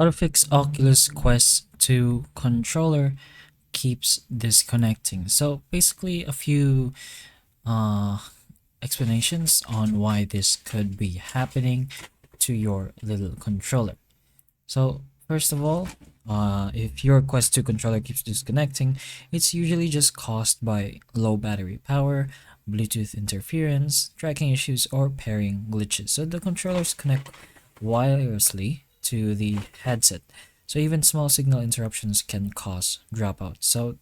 To Fix Oculus Quest 2 controller keeps disconnecting. So basically a few uh, explanations on why this could be happening to your little controller. So first of all, if your Quest 2 controller keeps disconnecting, it's usually just caused by low battery power, Bluetooth interference, tracking issues, or pairing glitches. So the controllers connect wirelessly to the headset. So even small signal interruptions can cause dropouts. So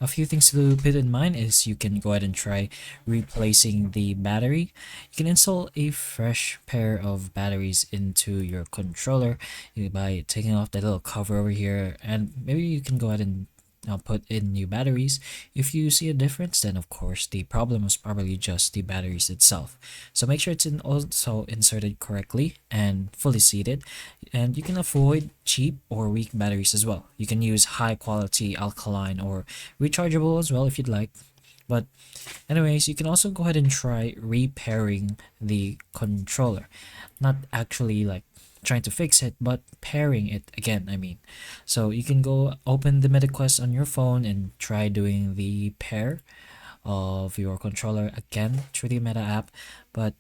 a few things to put in mind is you can go ahead and try replacing the battery. You can install a fresh pair of batteries into your controller by taking off the little cover over here, and maybe you can go ahead and put in new batteries. If you see a difference, then of course the problem was probably just the batteries itself. So make sure it's also inserted correctly and fully seated, and you can avoid cheap or weak batteries as well. You can use high quality alkaline or rechargeable as well if you'd like. But anyways, you can also go ahead and try repairing the controller. Not actually like trying to fix it, but pairing it again, I mean. So you can go open the MetaQuest on your phone and try doing the pair of your controller again through the Meta app, but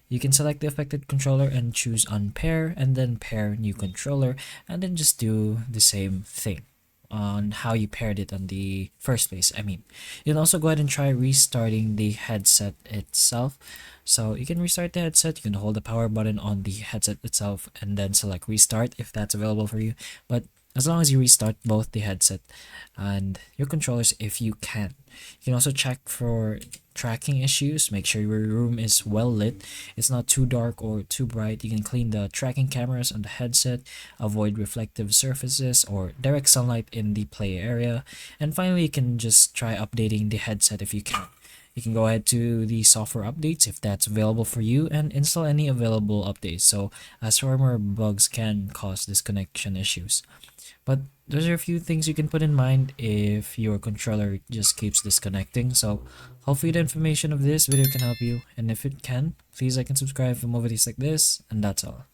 you can select the affected controller and choose unpair and then pair new controller, and then just do the same thing on how you paired it on the first place. I mean, you can also go ahead and try restarting the headset itself. So you can restart the headset, you can hold the power button on the headset itself and then select restart if that's available for you. But as long as you restart both the headset and your controllers if you can. You can also check for tracking issues. Make sure your room is well lit. It's not too dark or too bright. You can clean the tracking cameras on the headset, avoid reflective surfaces or direct sunlight in the play area. And finally, you can just try updating the headset if you can. You can go ahead to the software updates if that's available for you and install any available updates. So as firmware bugs can cause disconnection issues. But those are a few things you can put in mind if your controller just keeps disconnecting. So hopefully the information of this video can help you, and if it can, please like and subscribe for more videos like this, and that's all.